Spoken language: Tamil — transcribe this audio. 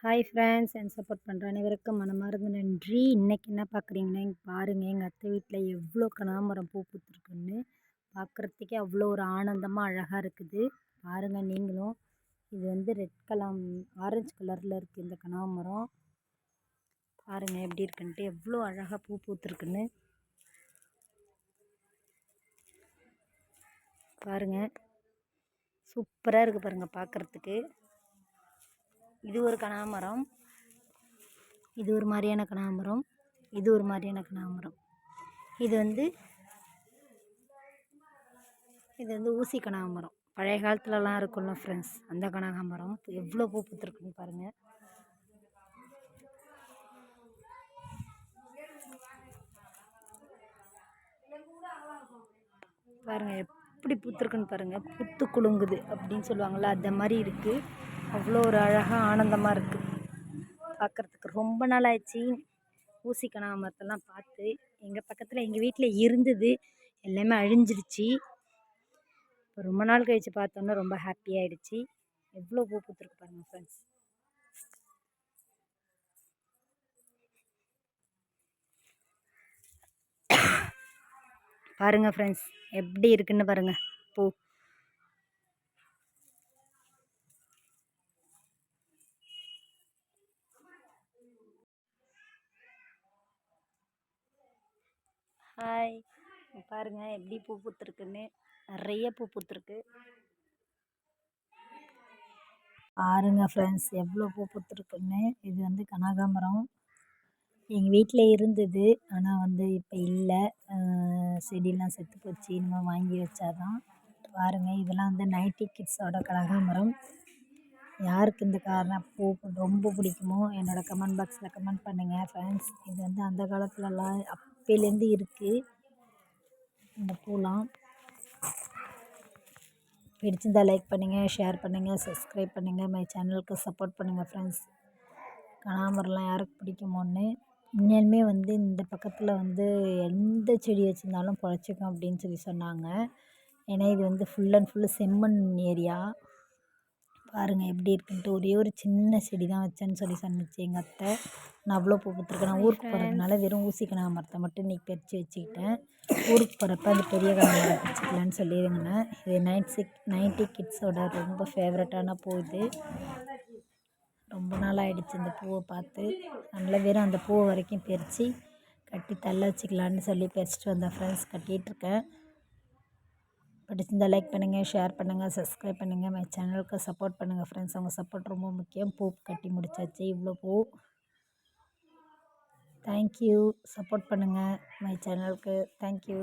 ஹாய் ஃப்ரெண்ட்ஸ், என் சப்போர்ட் பண்ணுற அனைவருக்கும் மனமார்ந்த நன்றி. இன்றைக்கி என்ன பார்க்குறீங்கன்னா, இங்கே பாருங்கள் எங்கள் அத்தை வீட்டில் எவ்வளோ கனகாம்பரம் பூ பூத்துருக்குன்னு. பார்க்குறதுக்கே அவ்வளோ ஒரு ஆனந்தமாக அழகாக இருக்குது. பாருங்கள் நீங்களும். இது வந்து ரெட் கலர் ஆரஞ்சு கலரில் இருக்குது இந்த கனகாம்பரம். பாருங்கள் எப்படி இருக்குன்ட்டு, எவ்வளோ அழகாக பூ பூத்துருக்குன்னு பாருங்கள். சூப்பராக இருக்குது பாருங்கள் பார்க்குறதுக்கு. இது ஒரு கனகாம்பரம், இது ஒரு மாதிரியான கனகாம்பரம், இது ஒரு மாதிரியான கனகாம்பரம். இது வந்து ஊசி கனகாம்பரம். பழைய காலத்துலலாம் இருக்கும்ல ஃப்ரெண்ட்ஸ், அந்த கனகாம்பரம் எவ்வளோ பூ பூத்துருக்குன்னு பாருங்கள். பாருங்கள் எப்படி பூத்துருக்குன்னு பாருங்கள். புத்து குலுங்குது அப்படின்னு சொல்லுவாங்கள்ல, அந்த மாதிரி இருக்குது. அவ்வளோ ஒரு அழகாக ஆனந்தமாக இருக்குது பார்க்குறதுக்கு. ரொம்ப நாள் ஆயிடுச்சு ஊசி கனகாம்பரத்தெல்லாம் பார்த்து. எங்கள் பக்கத்தில் எங்கள் வீட்டில் இருந்தது, எல்லாமே அழிஞ்சிருச்சு. இப்போ ரொம்ப நாள் கழித்து பார்த்தோன்னா ரொம்ப ஹாப்பியாகிடுச்சு. எவ்வளோ பூ பூத்துருக்கு பாருங்கள் ஃப்ரெண்ட்ஸ். பாருங்கள் ஃப்ரெண்ட்ஸ் எப்படி இருக்குன்னு பாருங்கள் பூ. ஹாய், பாருங்கள் எப்படி பூ பூத்துருக்குன்னு. நிறைய பூ பூத்துருக்கு பாருங்க ஃப்ரெண்ட்ஸ், எவ்வளோ பூ பூத்துருக்குன்னு. இது வந்து கனகாம்பரம். எங்கள் வீட்டில் இருந்தது, ஆனால் வந்து இப்போ இல்லை. செடியெலாம் செத்து போச்சு. இனிமேல் வாங்கி வச்சாதான். பாருங்கள், இதெல்லாம் வந்து 90 கிட்ஸோட கனகாம்பரம். யாருக்கு இந்த பூ ரொம்ப பிடிக்குமோ என்னோடய கமெண்ட் பாக்ஸில் கமெண்ட் பண்ணுங்கள் ஃப்ரெண்ட்ஸ். இது வந்து அந்த காலத்துலலாம் அப்போலேருந்து இருக்குது இந்த பூலாம். பிடிச்சிருந்தால் லைக் பண்ணுங்கள், ஷேர் பண்ணுங்கள், சப்ஸ்கிரைப் பண்ணுங்கள், மை சேனலுக்கு சப்போர்ட் பண்ணுங்கள் ஃப்ரெண்ட்ஸ். கனகாம்பரம்லாம் யாருக்கு பிடிக்குமோன்னு. உண்மையாலுமே வந்து இந்த பக்கத்தில் வந்து எந்த செடி வச்சுருந்தாலும் பொழைச்சிக்கும் அப்படின்னு சொல்லி சொன்னாங்க. ஏன்னா இது வந்து ஃபுல் அண்ட் ஃபுல்லு செம்மண் ஏரியா. பாருங்கள் எப்படி இருக்குன்ட்டு. ஒரே ஒரு சின்ன செடி தான் வச்சேன்னு சொல்லி சொன்னிச்சு எங்கள் அத்தை. நான் அவ்வளோ பூ பூத்துருக்கேன். நான் ஊருக்கு போகிறதுனால வெறும் ஊசி கனகாம்பரத்தை மட்டும் இன்றைக்கி பறித்து வச்சுக்கிட்டேன். ஊருக்கு போகிறப்ப அந்த பெரிய கனகாம்பரம் வச்சுக்கலான்னு சொல்லியிருந்தேன். இது 90 கிட்ஸோட ரொம்ப ஃபேவரட்டான பூ இது. ரொம்ப நாள் ஆகிடுச்சு இந்த பூவை பார்த்து. அதனால் வெறும் அந்த பூவை வரைக்கும் பறித்து கட்டி தள்ள வச்சுக்கலான்னு சொல்லி பறிச்சிட்டு வந்தேன் ஃப்ரெண்ட்ஸ். கட்டிகிட்ருக்கேன். பிடிச்சிருந்தால் லைக் பண்ணுங்கள், ஷேர் பண்ணுங்கள், சப்ஸ்கிரைப் பண்ணுங்கள், மை சேனலுக்கு சப்போர்ட் பண்ணுங்கள் ஃப்ரெண்ட்ஸ். அவங்க சப்போர்ட் ரொம்ப முக்கியம். பூ கட்டி முடிச்சாச்சு, இவ்வளோ பூ. தேங்க்யூ. சப்போர்ட் பண்ணுங்கள் மை சேனலுக்கு. தேங்க்யூ.